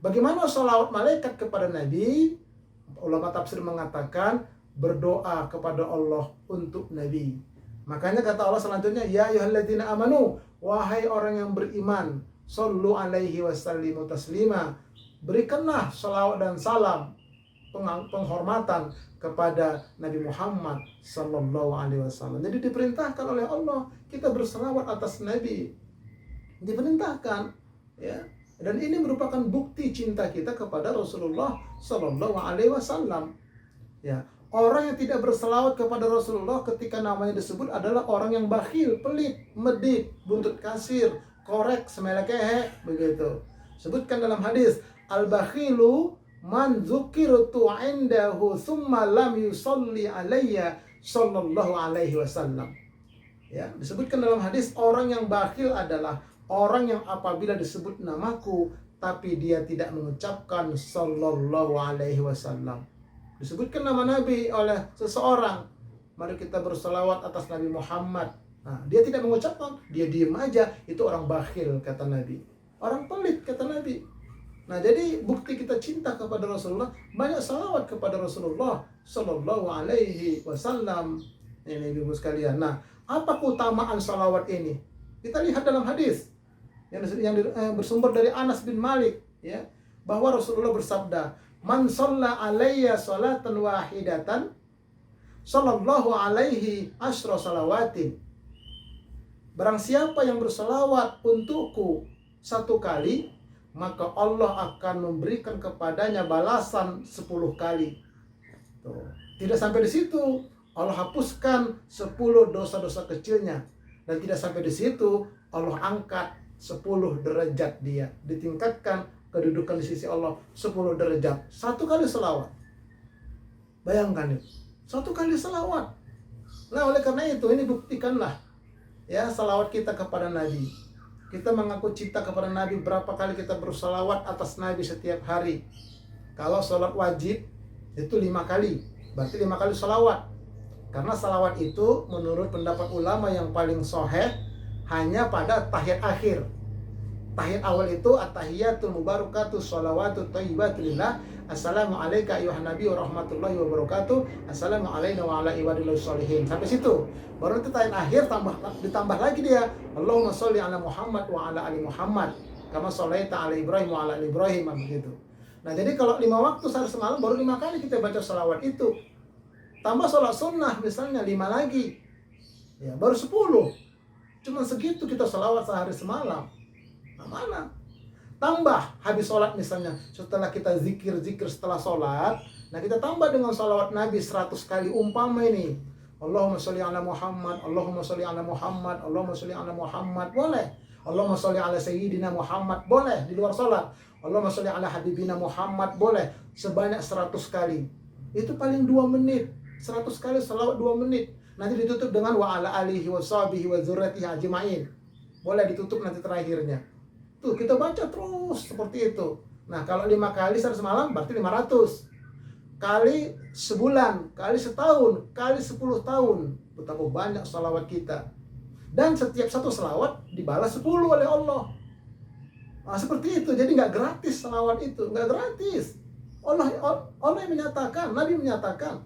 [SPEAKER 1] Bagaimana salawat malaikat kepada Nabi? Ulama tafsir mengatakan berdoa kepada Allah untuk Nabi. Makanya kata Allah selanjutnya, ya ayyuhalladzina amanu, wahai orang yang beriman, sallu alaihi wasallimu taslima, berikanlah salawat dan salam, penghormatan kepada Nabi Muhammad sallallahu alaihi wasallam. Jadi diperintahkan oleh Allah kita berselawat atas Nabi. Diperintahkan, ya. Dan ini merupakan bukti cinta kita kepada Rasulullah sallallahu alaihi wasallam. Ya. Orang yang tidak berselawat kepada Rasulullah ketika namanya disebut adalah orang yang bakhil, pelit, medit, buntut kasir, korek, semelekehe, begitu. Sebutkan dalam hadis, al-bakhilu man dzukirtu indahu tsumma lam yusalli alayya sallallahu alaihi wasallam. Ya, disebutkan dalam hadis, orang yang bakhil adalah orang yang apabila disebut namaku tapi dia tidak mengucapkan sallallahu alaihi wasallam. Disebutkan nama Nabi oleh seseorang, mari kita berselawat atas Nabi Muhammad. Nah, dia tidak mengucapkan, dia diam aja, itu orang bakhil kata Nabi. Orang pelit kata Nabi. Nah, jadi bukti kita cinta kepada Rasulullah, banyak salawat kepada Rasulullah sallallahu alaihi wasallam. Ini Ibu sekalian. Nah, apa keutamaan salawat ini? Kita lihat dalam hadis yang bersumber dari Anas bin Malik, ya, bahwa Rasulullah bersabda, man shalla alayya salatan wahidatan sallallahu alaihi asyra salawatin. Barang siapa yang berselawat untukku satu kali, maka Allah akan memberikan kepadanya balasan 10 kali. Tuh. Tidak sampai di situ, Allah hapuskan 10 dosa-dosa kecilnya. Dan tidak sampai di situ, Allah angkat 10 derajat dia, ditingkatkan kedudukan di sisi Allah 10 derajat. Satu kali selawat. Bayangkan itu. Satu kali selawat. Nah, oleh karena itu, ini buktikanlah ya selawat kita kepada Nabi. Kita mengaku cinta kepada Nabi, berapa kali kita berselawat atas Nabi setiap hari. Kalau sholat wajib itu 5 kali. Berarti 5 kali selawat. Karena selawat itu menurut pendapat ulama yang paling sahih hanya pada tahiyat akhir. Tahiyat awal itu at-tahiyatul mubarakatuh sholawatu thayyibatu lillah. Assalamu alayka ayyuhan nabi wa rahmatullahi wa barakatuh. Assalamu alayna wa ala ibadillah sholihin. Sampai situ. Baru itu tahiyat akhir ditambah lagi dia. Allahumma sholli ala Muhammad wa ala ali Muhammad. Kama sholaita ala Ibrahim wa ala ali Ibrahim. Begitu. Nah jadi kalau 5 waktu sehari semalam baru 5 kali kita baca salawat itu. Tambah sholat sunnah misalnya 5 lagi. Ya baru 10. Cuma segitu kita salawat sehari semalam. Nah, mana? Tambah habis sholat misalnya, setelah kita zikir setelah sholat, nah kita tambah dengan sholawat Nabi 100 kali umpama ini. Allahumma sholli ala Muhammad, Allahumma sholli ala Muhammad, Allahumma sholli ala Muhammad, boleh. Allahumma sholli ala Sayyidina Muhammad, boleh di luar sholat. Allahumma sholli ala Habibina Muhammad, boleh sebanyak 100 kali. Itu paling 2 menit. 100 kali selawat 2 menit. Nanti ditutup dengan wa ala alihi wa sahbihi wa dzurriyyatihi ajmain. Boleh ditutup nanti terakhirnya. Tuh kita baca terus seperti itu. Nah kalau 5 kali 100 malam berarti 500. Kali sebulan, kali setahun, kali 10 tahun. Betapa banyak salawat kita. Dan setiap satu salawat dibalas 10 oleh Allah. Nah, seperti itu. Jadi nggak gratis salawat itu. Nggak gratis. Allah yang menyatakan, Nabi menyatakan.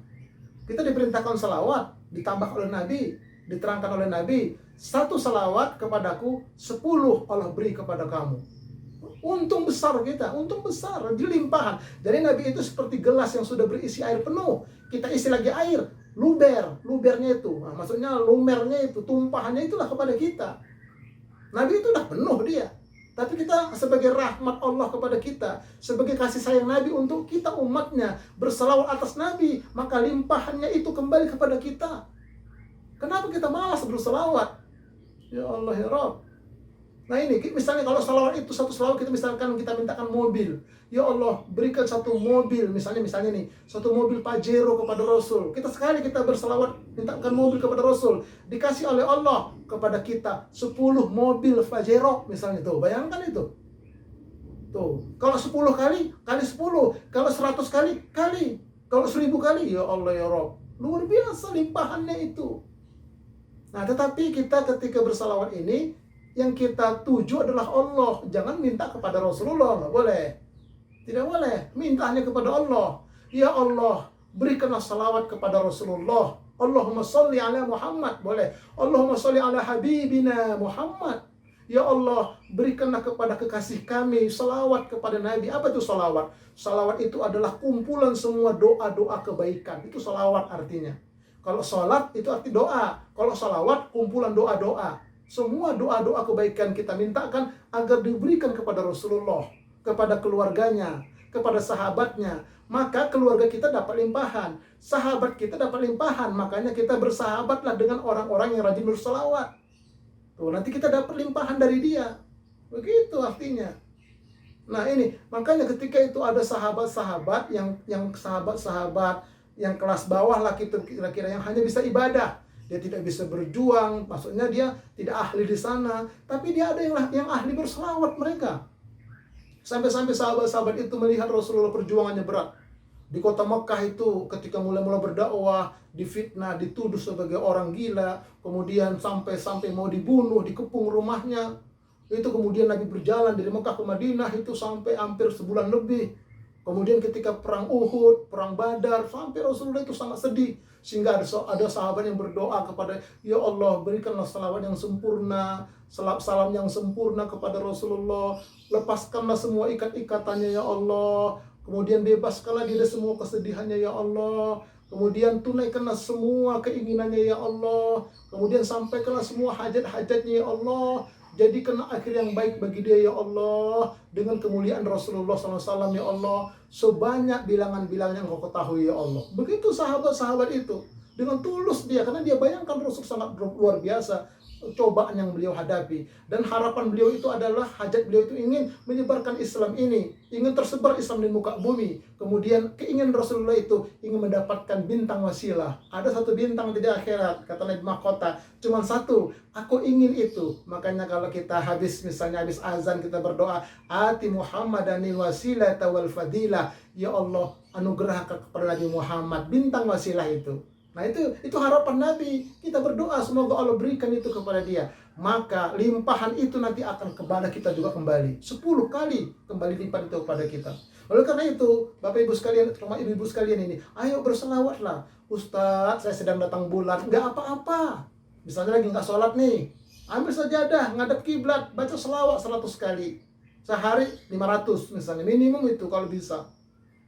[SPEAKER 1] Kita diperintahkan salawat, ditambah oleh Nabi, diterangkan oleh Nabi. 1 salawat kepadaku, 10 Allah beri kepada kamu. Untung besar kita, untung besar, dilimpahan. Jadi Nabi itu seperti gelas yang sudah berisi air penuh. Kita isi lagi air, lubernya itu. Nah, maksudnya lumernya itu, tumpahannya itulah kepada kita. Nabi itu udah penuh dia. Tapi kita sebagai rahmat Allah kepada kita, sebagai kasih sayang Nabi untuk kita umatnya, berselawat atas Nabi, maka limpahannya itu kembali kepada kita. Kenapa kita malas berselawat? Ya Allah ya Rabb. Nah ini, misalnya kalau salawat itu, 1 salawat kita misalkan kita mintakan mobil. Ya Allah, berikan 1 mobil, misalnya nih, 1 mobil Pajero kepada Rasul. Kita bersalawat, mintakan mobil kepada Rasul. Dikasih oleh Allah kepada kita 10 mobil Pajero, misalnya tuh. Bayangkan itu. Tuh, kalau 10 kali 10. Kalau 100 kali. Kalau 1000 kali, ya Allah ya Rabb. Luar biasa limpahannya itu. Nah, tetapi kita ketika bersalawat ini, yang kita tuju adalah Allah. Jangan minta kepada Rasulullah, nggak boleh. Tidak boleh. Mintanya kepada Allah. Ya Allah, berikanlah salawat kepada Rasulullah. Allahumma sholli ala Muhammad, boleh. Allahumma sholli ala Habibina Muhammad. Ya Allah, berikanlah kepada kekasih kami salawat kepada Nabi. Apa itu salawat? Salawat itu adalah kumpulan semua doa-doa kebaikan. Itu salawat artinya. Kalau salat itu arti doa. Kalau salawat kumpulan doa-doa. Semua doa-doa kebaikan kita mintakan agar diberikan kepada Rasulullah, kepada keluarganya, kepada sahabatnya. Maka keluarga kita dapat limpahan, sahabat kita dapat limpahan. Makanya kita bersahabatlah dengan orang-orang yang rajin berselawat. Tuh, nanti kita dapat limpahan dari dia. Begitu artinya. Nah ini, makanya ketika itu ada sahabat-sahabat yang sahabat-sahabat yang kelas bawah lah kira-kira yang hanya bisa ibadah. Dia tidak bisa berjuang, maksudnya dia tidak ahli di sana, tapi dia ada yang ahli berselawat mereka. Sampai-sampai sahabat-sahabat itu melihat Rasulullah perjuangannya berat. Di kota Mekah itu ketika mulai-mulai berdakwah, difitnah, dituduh sebagai orang gila, kemudian sampai mau dibunuh, dikepung rumahnya. Itu kemudian Nabi berjalan dari Mekah ke Madinah itu sampai hampir sebulan lebih. Kemudian ketika perang Uhud, perang Badar, sampai Rasulullah itu sangat sedih. Sehingga ada sahabat yang berdoa kepada, ya Allah, berikanlah salawat yang sempurna, salam yang sempurna kepada Rasulullah. Lepaskanlah semua ikat-ikatannya ya Allah. Kemudian bebaskanlah dia dari semua kesedihannya ya Allah. Kemudian tunaikanlah semua keinginannya ya Allah. Kemudian sampaikanlah semua hajat-hajatnya ya Allah. Jadikanlah akhir yang baik bagi dia ya Allah. Dengan kemuliaan Rasulullah SAW ya Allah. Sebanyak bilangan-bilangan yang kau ketahui ya Allah. Begitu sahabat-sahabat itu. Dengan tulus dia. Karena dia bayangkan Rasul sangat luar biasa cobaan yang beliau hadapi. Dan harapan beliau itu adalah, hajat beliau itu ingin menyebarkan Islam ini. Ingin tersebar Islam di muka bumi. Kemudian keinginan Rasulullah itu ingin mendapatkan bintang wasilah. Ada 1 bintang di akhirat, kata Nabi Mahkota. Cuma 1, aku ingin itu. Makanya kalau kita habis azan kita berdoa, Ati Muhammadanil wasilata wal fadilah. Ya Allah, anugerahkan kepada Nabi Muhammad bintang wasilah itu. Nah itu harapan Nabi. Kita berdoa semoga Allah berikan itu kepada dia. Maka limpahan itu nanti akan kepada kita juga kembali. 10 kali kembali limpahan itu kepada kita. Oleh karena itu, Bapak Ibu sekalian, terutama Ibu-ibu sekalian ini, ayo berselawatlah. Ustadz, saya sedang datang bulan, nggak apa-apa. Misalnya lagi nggak sholat nih, ambil sajadah, ngadep kiblat, baca selawat 100 kali. Sehari 500 misalnya, minimum itu kalau bisa.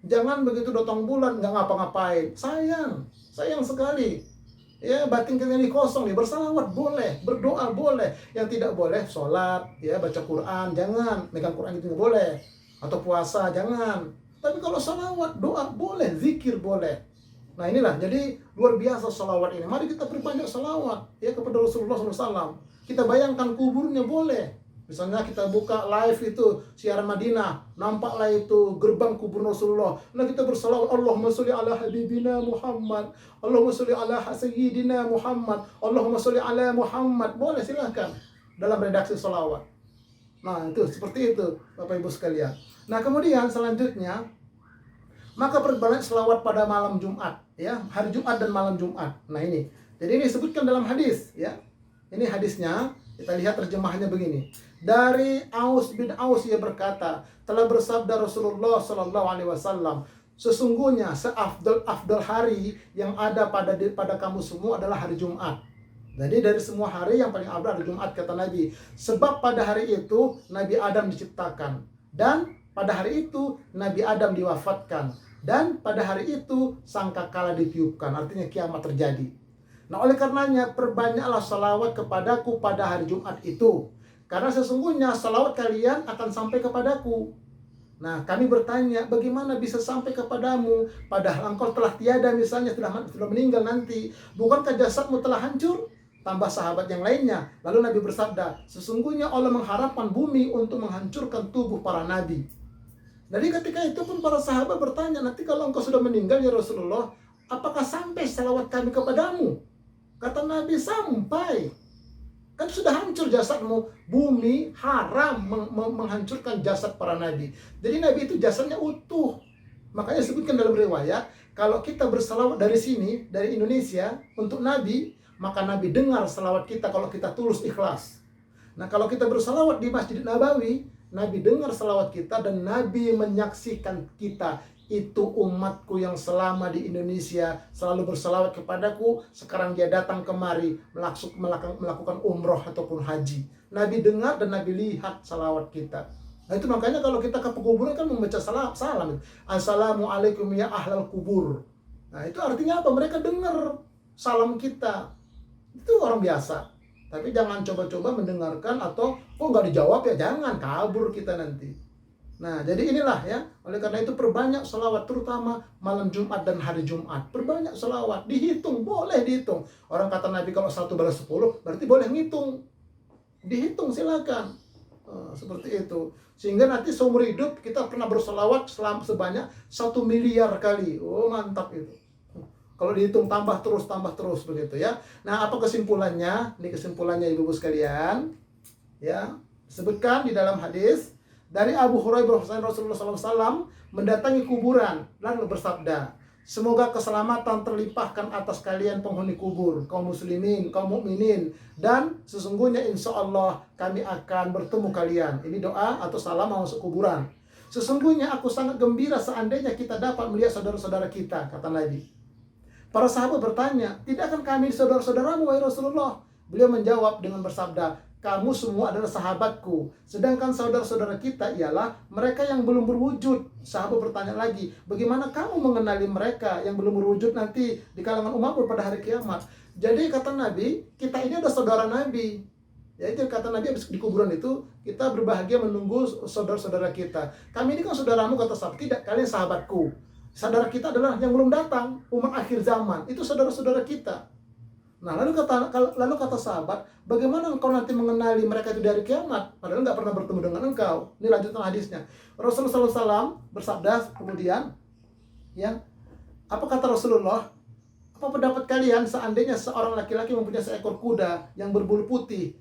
[SPEAKER 1] Jangan begitu datang bulan nggak ngapa-ngapain. Sayang sekali. Ya, batin kita ini kosong nih. Bersalawat boleh, berdoa boleh. Yang tidak boleh sholat, ya baca Quran jangan, megang Quran itu nggak boleh. Atau puasa jangan. Tapi kalau salawat, doa boleh, zikir boleh. Nah inilah, jadi luar biasa salawat ini. Mari kita perbanyak salawat ya kepada Rasulullah SAW. Kita bayangkan kuburnya boleh. Misalnya kita buka live itu siaran Madinah, nampaklah itu gerbang kubur Rasulullah. Nah kita bersalawat, Allahumma sholli ala habibina Muhammad, Allahumma sholli ala sayyidina Muhammad, Allahumma sholli ala Muhammad. Boleh, silahkan dalam redaksi salawat. Nah itu seperti itu Bapak Ibu sekalian. Nah kemudian selanjutnya, maka perbanyak selawat pada malam Jumat, ya, hari Jumat dan malam Jumat. Nah ini, jadi ini disebutkan dalam hadis, ya. Ini hadisnya, kita lihat terjemahannya begini. Dari Aus bin Aus, ia berkata, telah bersabda Rasulullah Shallallahu Alaihi Wasallam, sesungguhnya seafdal hari yang ada pada kamu semua adalah hari Jumat. Jadi dari semua hari yang paling afdal hari Jumat, kata Nabi. Sebab pada hari itu Nabi Adam diciptakan, dan pada hari itu Nabi Adam diwafatkan, dan pada hari itu sangkakala ditiupkan. Artinya kiamat terjadi. Nah oleh karenanya perbanyaklah salawat kepadaku pada hari Jumat itu, karena sesungguhnya salawat kalian akan sampai kepadaku. Nah kami bertanya, bagaimana bisa sampai kepadamu padahal engkau telah tiada, misalnya sudah meninggal nanti? Bukankah jasadmu telah hancur? Tambah sahabat yang lainnya. Lalu Nabi bersabda, sesungguhnya Allah mengharapkan bumi untuk menghancurkan tubuh para nabi. Jadi ketika itu pun para sahabat bertanya, nanti kalau engkau sudah meninggal ya Rasulullah, apakah sampai salawat kami kepadamu? Kata Nabi, sampai. Kan sudah hancur jasadmu. Bumi haram menghancurkan jasad para nabi. Jadi Nabi itu jasadnya utuh. Makanya disebutkan dalam riwayat, kalau kita bersalawat dari sini, dari Indonesia, untuk Nabi, maka Nabi dengar salawat kita kalau kita tulus ikhlas. Nah kalau kita bersalawat di Masjid Nabawi, Nabi dengar salawat kita dan Nabi menyaksikan kita. Itu umatku yang selama di Indonesia selalu bersalawat kepadaku, sekarang dia datang kemari melakukan umroh ataupun haji. Nabi dengar dan Nabi lihat salawat kita. Nah itu makanya kalau kita ke pekuburan kan membaca salam. Assalamualaikum ya ahlal kubur. Nah itu artinya apa? Mereka dengar salam kita. Itu orang biasa. Tapi jangan coba-coba mendengarkan atau nggak dijawab ya jangan, kabur kita nanti. Nah jadi inilah ya, oleh karena itu perbanyak salawat, terutama malam Jumat dan hari Jumat. Perbanyak salawat, dihitung, boleh dihitung. Orang kata Nabi kalau 1 balas 10 berarti boleh ngitung. Dihitung silakan. Seperti itu. Sehingga nanti seumur hidup kita pernah bersalawat sebanyak 1 miliar kali. Oh mantap itu. Kalau dihitung tambah terus begitu ya. Nah apa kesimpulannya? Ini kesimpulannya ibu-ibu sekalian. Ya, disebutkan di dalam hadis dari Abu Hurairah Rasulullah SAW mendatangi kuburan lalu bersabda, semoga keselamatan terlimpahkan atas kalian penghuni kubur, kaum muslimin, kaum mukminin, dan sesungguhnya insya Allah kami akan bertemu kalian. Ini doa atau salam masuk kuburan. Sesungguhnya aku sangat gembira seandainya kita dapat melihat saudara-saudara kita, kata Nabi. Para sahabat bertanya, tidak akan kami saudara-saudaramu wahai Rasulullah? Beliau menjawab dengan bersabda, kamu semua adalah sahabatku, sedangkan saudara-saudara kita ialah mereka yang belum berwujud. Sahabat bertanya lagi, bagaimana kamu mengenali mereka yang belum berwujud nanti di kalangan umatmu pada hari kiamat? Jadi kata Nabi, kita ini adalah saudara Nabi. Yaitu kata Nabi habis di kuburan itu, kita berbahagia menunggu saudara-saudara kita. Kami ini kan saudaramu, kata sahabat. Tidak, kalian sahabatku. Saudara kita adalah yang belum datang, umat akhir zaman. Itu saudara-saudara kita. Nah lalu kata sahabat, bagaimana engkau nanti mengenali mereka itu dari kiamat? Padahal nggak pernah bertemu dengan engkau. Ini lanjutan hadisnya. Rasulullah SAW bersabda kemudian, ya, apa kata Rasulullah? Apa pendapat kalian seandainya seorang laki-laki mempunyai seekor kuda yang berbulu putih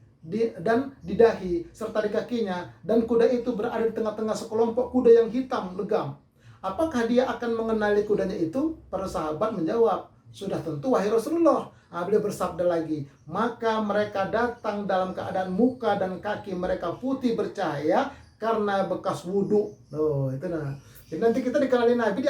[SPEAKER 1] dan di dahi serta di kakinya, dan kuda itu berada di tengah-tengah sekelompok kuda yang hitam legam? Apakah dia akan mengenali kudanya itu? Para sahabat menjawab, sudah tentu wahai Rasulullah. Beliau bersabda lagi, maka mereka datang dalam keadaan muka dan kaki mereka putih bercahaya karena bekas wudhu. Oh, itu nah. Jadi nanti kita dikenali Nabi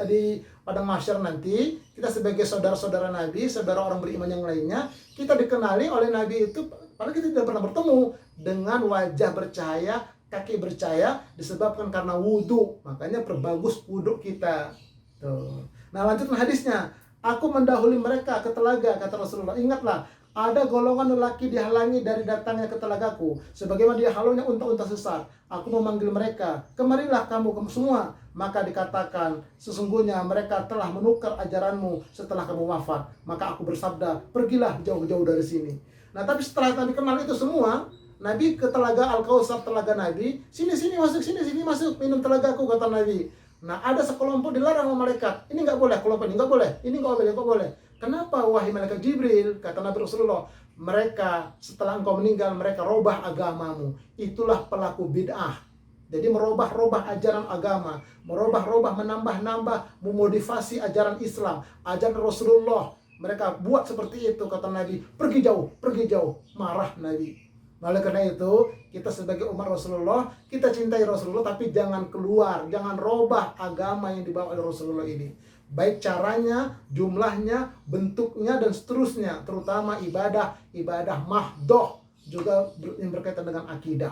[SPEAKER 1] di padang mahsyar nanti, kita sebagai saudara-saudara Nabi, saudara orang beriman yang lainnya, kita dikenali oleh Nabi itu, padahal kita tidak pernah bertemu, dengan wajah bercahaya, kaki bercahaya, disebabkan karena wudhu. Makanya perbagus wudhu kita. Tuh. Nah lanjutkan hadisnya. Aku mendahului mereka ke telaga, kata Rasulullah. Ingatlah, ada golongan lelaki dihalangi dari datangnya ke telagaku, sebagaimana dihalaunya unta-unta sesat. Aku memanggil mereka, kemarilah kamu semua. Maka dikatakan, sesungguhnya mereka telah menukar ajaranmu setelah kamu wafat. Maka aku bersabda, pergilah jauh-jauh dari sini. Nah, tapi setelah Nabi kenal itu semua, Nabi ke telaga Al-Kautsar, telaga Nabi, sini masuk, sini masuk, minum telagaku, kata Nabi. Nah, ada sekelompok dilarang sama malaikat. Ini nggak boleh, kelompok ini nggak boleh, ini nggak boleh. Kenapa wahai malaikat Jibril? Kata Nabi Rasulullah, mereka setelah engkau meninggal, mereka robah agamamu. Itulah pelaku bid'ah. Jadi merubah-rubah ajaran agama, merubah-rubah, menambah-nambah, memodifikasi ajaran Islam, ajaran Rasulullah. Mereka buat seperti itu, kata Nabi, pergi jauh, marah Nabi. Oleh karena itu, kita sebagai umat Rasulullah, kita cintai Rasulullah, tapi jangan keluar, jangan robah agama yang dibawa oleh Rasulullah ini. Baik caranya, jumlahnya, bentuknya, dan seterusnya. Terutama ibadah mahdoh, juga yang berkaitan dengan akidah.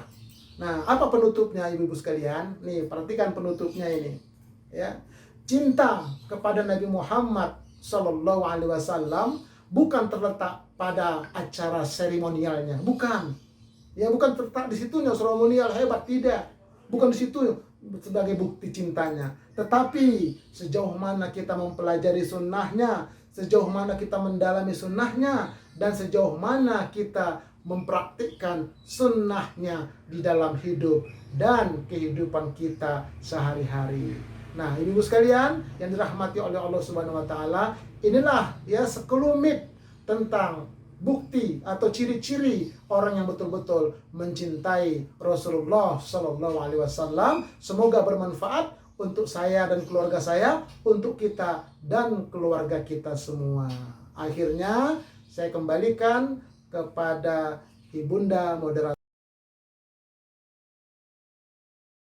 [SPEAKER 1] Nah, apa penutupnya ibu-ibu sekalian? Nih, perhatikan penutupnya ini. Ya, cinta kepada Nabi Muhammad Sallallahu Alaihi Wasallam bukan terletak pada acara seremonialnya, bukan. Ya, bukan terletak di situnya seremonial hebat, tidak. Bukan di situ sebagai bukti cintanya. Tetapi sejauh mana kita mempelajari sunnahnya, sejauh mana kita mendalami sunnahnya, dan sejauh mana kita mempraktikkan sunnahnya di dalam hidup dan kehidupan kita sehari-hari. Nah, ibu-ibu sekalian yang dirahmati oleh Allah Subhanahu wa taala, inilah ya sekelumit tentang bukti atau ciri-ciri orang yang betul-betul mencintai Rasulullah Sallallahu Alaihi Wasallam. Semoga bermanfaat untuk saya dan keluarga saya, untuk kita dan keluarga kita semua. Akhirnya saya kembalikan kepada Ibunda moderator.